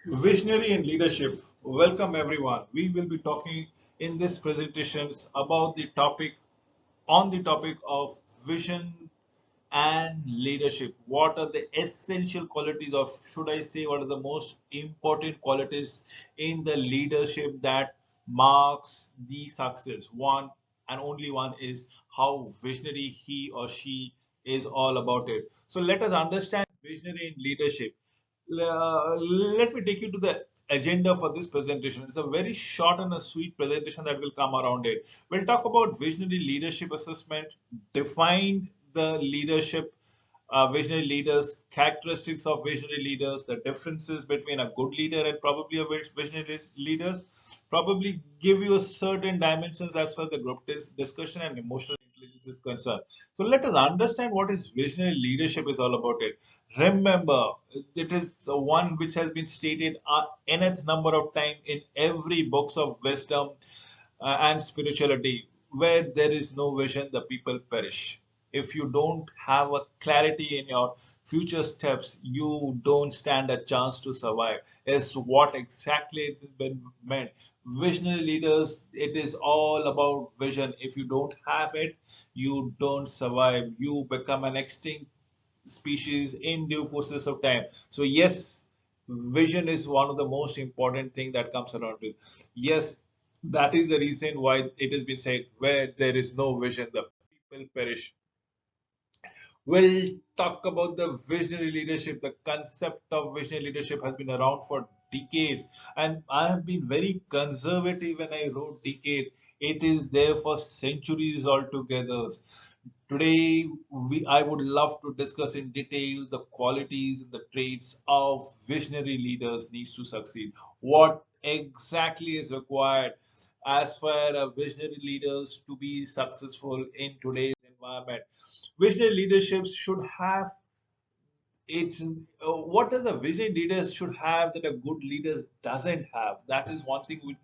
Visionary and leadership. Welcome everyone. We will be talking in this presentations about the topic of vision and leadership. What are the essential qualities, or should I say, what are the most important qualities in the leadership that marks the success? One and only one is how visionary he or she is all about it. So let us understand visionary in leadership. Let me take you to the agenda for this presentation. It's a very short and a sweet presentation that will come around it. We'll talk about visionary leadership assessment, define the leadership, visionary leaders, characteristics of visionary leaders, the differences between a good leader and probably a visionary leaders, probably give you a certain dimensions as far as the group discussion and emotional intelligence is concerned. So let us understand what is visionary leadership is all about it. Remember, it is one which has been stated nth number of time in every books of wisdom and spirituality. Where there is no vision, the people perish. If you don't have a clarity in your future steps, you don't stand a chance to survive. Is what exactly it has been meant. Visionary leaders, it is all about vision. If you don't have it, you don't survive. You become an extinct species in due process of time. So yes, vision is one of the most important thing that comes around it. Yes, that is the reason why it has been said, where there is no vision, the people perish. We'll talk about the visionary leadership. The concept of visionary leadership has been around for decades, and I have been very conservative when I wrote decades. It is there for centuries altogether. Today, I would love to discuss in detail the qualities and the traits of visionary leaders needs to succeed. What exactly is required as for a visionary leaders to be successful in today's environment? Visionary leadership should have it's what does a vision leader should have that a good leader doesn't have. That is one thing we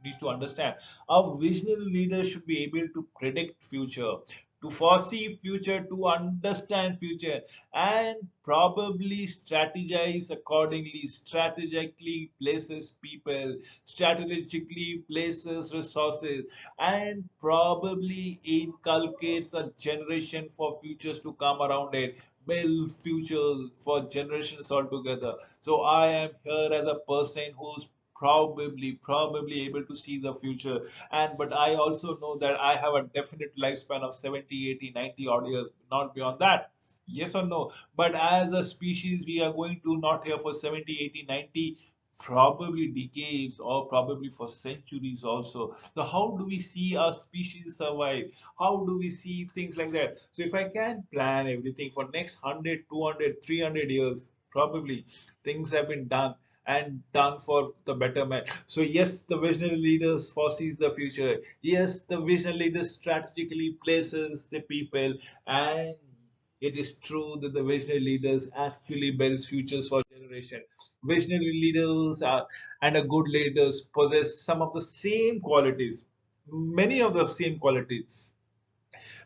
needs to understand. A visionary leader should be able to predict future, to foresee future, to understand future, and probably strategize accordingly, strategically places people, strategically places resources, and probably inculcates a generation for futures to come around it, build future for generations altogether. So I am here as a person who's probably able to see the future, and but I also know that I have a definite lifespan of 70, 80, 90 odd years, not beyond that. Yes or no? But as a species, we are going to not here for 70, 80, 90, probably decades or probably for centuries also. So how do we see our species survive? How do we see things like that? So if I can plan everything for next 100, 200, 300 years, probably things have been done and done for the betterment. So yes, the visionary leaders foresees the future. Yes, the visionary leaders strategically places the people, and it is true that the visionary leaders actually builds futures for generation. Visionary leaders are, and a good leaders possess some of the same qualities, many of the same qualities,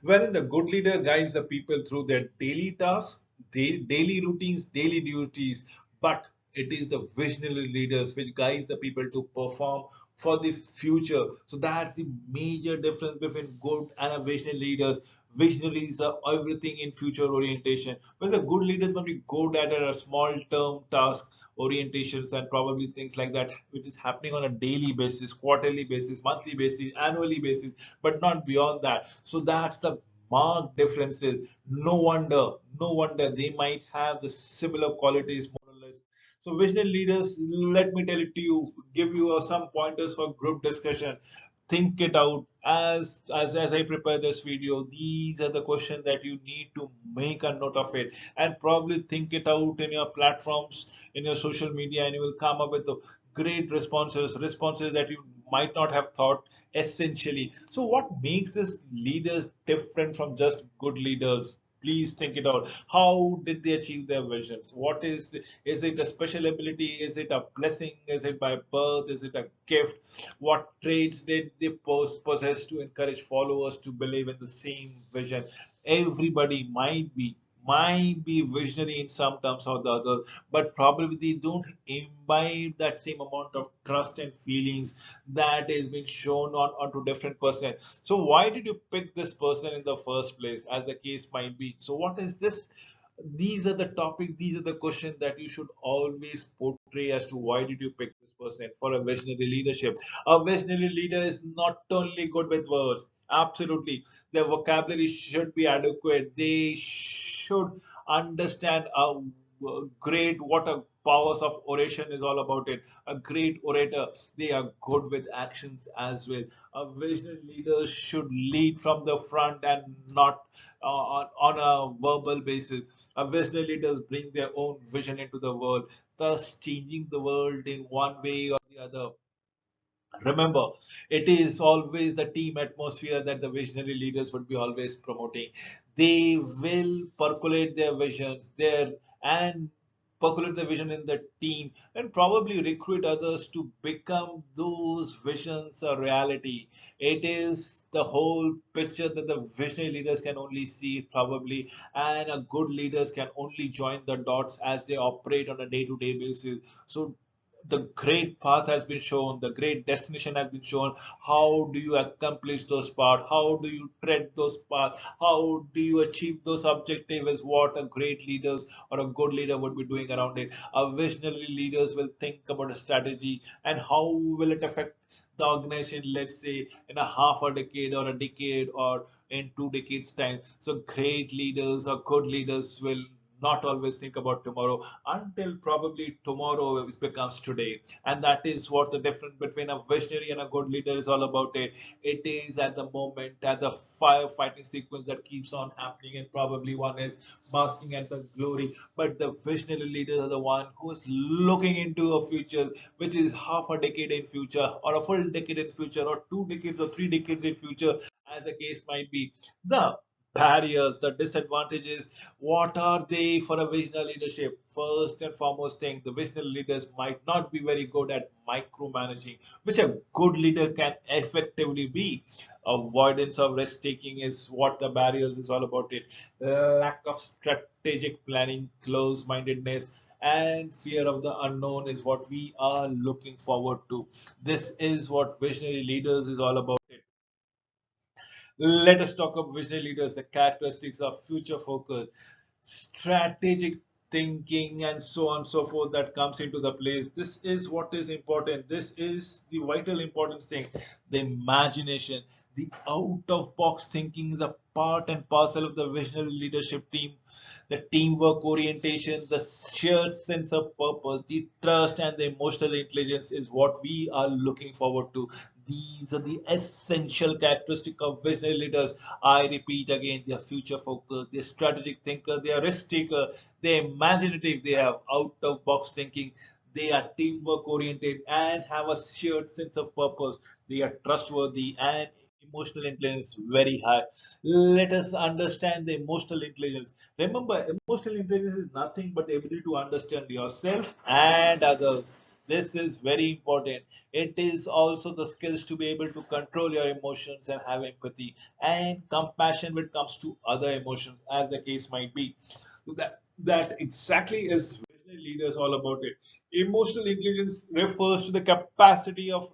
wherein the good leader guides the people through their daily tasks, daily routines, daily duties, but it is the visionary leaders which guides the people to perform for the future. So that's the major difference between good and a visionary leaders. Visionaries are everything in future orientation, whereas the good leaders must be good at a small term task orientations and probably things like that, which is happening on a daily basis, quarterly basis, monthly basis, annually basis, but not beyond that. So that's the marked differences. No wonder they might have the similar qualities more or less. So visionary leaders, let me tell it to you, give you some pointers for group discussion. Think it out as I prepare this video. These are the questions that you need to make a note of it, and probably think it out in your platforms, in your social media, and you will come up with the great responses that you might not have thought essentially. So what makes this leaders different from just good leaders? Please think it out. How did they achieve their visions? What is it a special ability? Is it a blessing? Is it by birth? Is it a gift? What traits did they possess to encourage followers to believe in the same vision? Everybody might be visionary in some terms or the other, but probably they don't imbibe that same amount of trust and feelings that is being shown onto different person. So why did you pick this person in the first place, as the case might be? So what is this? These are the topics, these are the questions that you should always portray as to why did you pick this person for a visionary leadership. A visionary leader is not only good with words, absolutely, their vocabulary should be adequate, they should understand great what a powers of oration is all about. It a great orator, they are good with actions as well. A visionary leader should lead from the front and not on a verbal basis. A visionary leaders bring their own vision into the world, thus changing the world in one way or the other. Remember, it is always the team atmosphere that the visionary leaders would be always promoting. They will percolate their visions there and percolate the vision in the team and probably recruit others to become those visions a reality. It is the whole picture that the visionary leaders can only see probably, and a good leaders can only join the dots as they operate on a day-to-day basis. So the great path has been shown, the great destination has been shown. How do you accomplish those paths? How do you tread those paths? How do you achieve those objectives? Is what a great leaders or a good leader would be doing around it. A visionary leaders will think about a strategy and how will it affect the organization, let's say in a half a decade or a decade or in 2 decades time. So great leaders or good leaders will not always think about tomorrow until probably tomorrow becomes today. And that is what the difference between a visionary and a good leader is all about. It is at the moment, at the firefighting sequence that keeps on happening, and probably one is basking at the glory. But the visionary leaders are the one who is looking into a future which is half a decade in future, or a full decade in future, or 2 decades or 3 decades in future, as the case might be. The barriers, the disadvantages, what are they for a visionary leadership? First and foremost thing, the visionary leaders might not be very good at micromanaging, which a good leader can effectively be. Avoidance of risk taking is what the barriers is all about. It lack of strategic planning, close mindedness, and fear of the unknown is what we are looking forward to. This is what visionary leaders is all about. It. Let us talk about visionary leaders, the characteristics of future focus, strategic thinking, and so on and so forth that comes into the place. This is what is important. This is the vital important thing. The imagination, the out of box thinking is a part and parcel of the visionary leadership team. The teamwork orientation, the shared sense of purpose, the trust, and the emotional intelligence is what we are looking forward to. These are the essential characteristic of visionary leaders. I repeat again, they are future focused, they are strategic thinker, they are risk taker, they are imaginative, they have out of box thinking, they are teamwork oriented and have a shared sense of purpose. They are trustworthy and emotional intelligence very high. Let us understand the emotional intelligence. Remember, emotional intelligence is nothing but the ability to understand yourself and others. This is very important. It is also the skills to be able to control your emotions and have empathy and compassion when it comes to other emotions, as the case might be. So that exactly is visionary leaders all about it. Emotional intelligence refers to the capacity of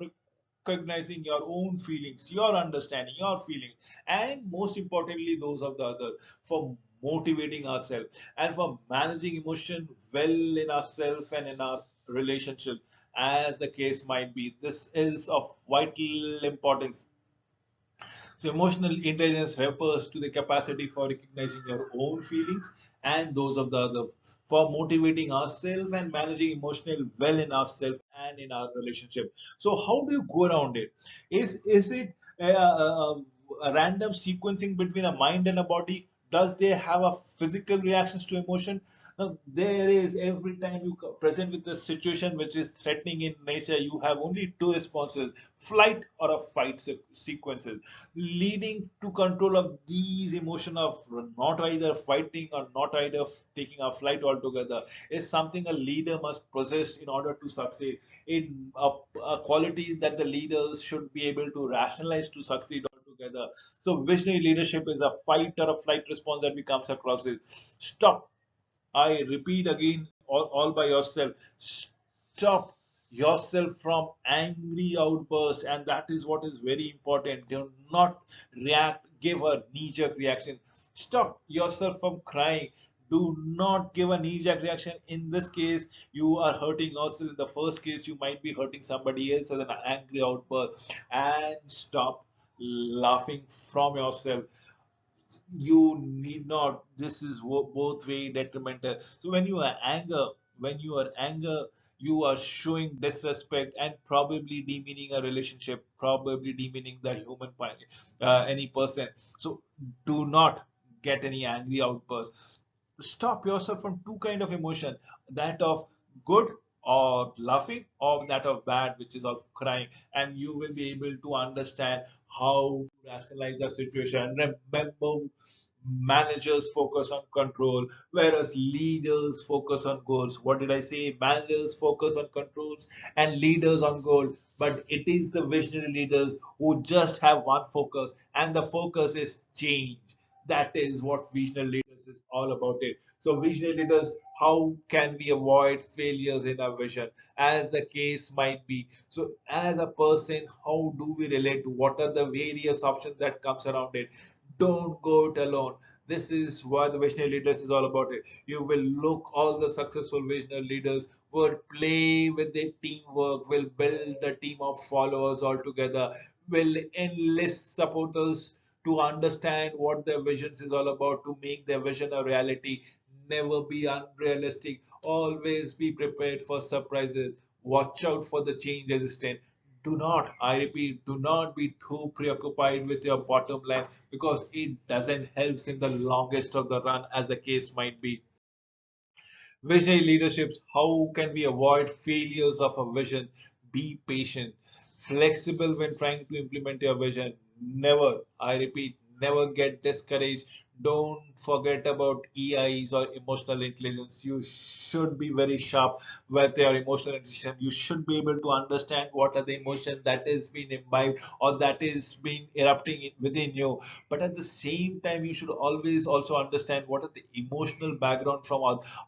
recognizing your own feelings, your understanding, your feelings, and most importantly, those of the other, for motivating ourselves and for managing emotion well in ourselves and in our relationships, as the case might be. This is of vital importance. So emotional intelligence refers to the capacity for recognizing your own feelings and those of the other, for motivating ourselves and managing emotional well in ourselves and in our relationship. So how do you go around it? Is it a random sequencing between a mind and a body? Does they have a physical reactions to emotion? Now, there is every time you present with a situation which is threatening in nature, you have only two responses: flight or a fight sequences, leading to control of these emotion of not either fighting or not either taking a flight altogether is something a leader must possess in order to succeed in a quality that the leaders should be able to rationalize to succeed altogether. altogether. So visionary leadership is a fight or a flight response that we comes across it. Stop. I repeat again, all by yourself. Stop yourself from angry outburst, and that is what is very important. Do not react, give a knee-jerk reaction. Stop yourself from crying. Do not give a knee-jerk reaction. In this case, you are hurting yourself. In the first case, you might be hurting somebody else as an angry outburst. And stop laughing from yourself. You need not. This is both way detrimental. So when you are anger, you are showing disrespect and probably demeaning a relationship, probably demeaning the human any person. So do not get any angry outbursts. Stop yourself from two kind of emotion, that of good or laughing, or that of bad, which is of crying, and you will be able to understand how to rationalize the situation. Remember, managers focus on control, whereas leaders focus on goals. What did I say? Managers focus on controls and leaders on goal. But it is the visionary leaders who just have one focus, and the focus is change. That is what visionary leaders is all about it. So visionary leaders, how can we avoid failures in our vision, as the case might be? So as a person, how do we relate? What are the various options that comes around it? Don't go it alone. This is what the visionary leaders is all about it. You will look, all the successful visionary leaders will play with their teamwork, will build a team of followers all together, will enlist supporters to understand what their visions is all about, to make their vision a reality. Never be unrealistic. Always be prepared for surprises. Watch out for the change resistant. Do not, I repeat, do not be too preoccupied with your bottom line, because it doesn't help in the longest of the run, as the case might be. Visionary leaderships, how can we avoid failures of a vision? Be patient, flexible when trying to implement your vision. Never, I repeat, never get discouraged. Don't forget about EIs or emotional intelligence. You should be very sharp with your emotional intelligence. You should be able to understand what are the emotions that is being imbibed or that is being erupting within you. But at the same time, you should always also understand what are the emotional background from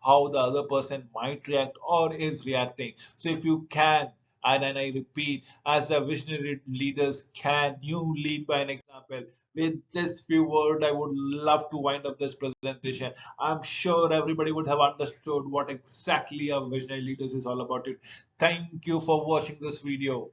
how the other person might react or is reacting. So if you can, and I repeat, as a visionary leaders, can you lead by an example? With this few words, I would love to wind up this presentation. I'm sure everybody would have understood what exactly a visionary leaders is all about it. Thank you for watching this video.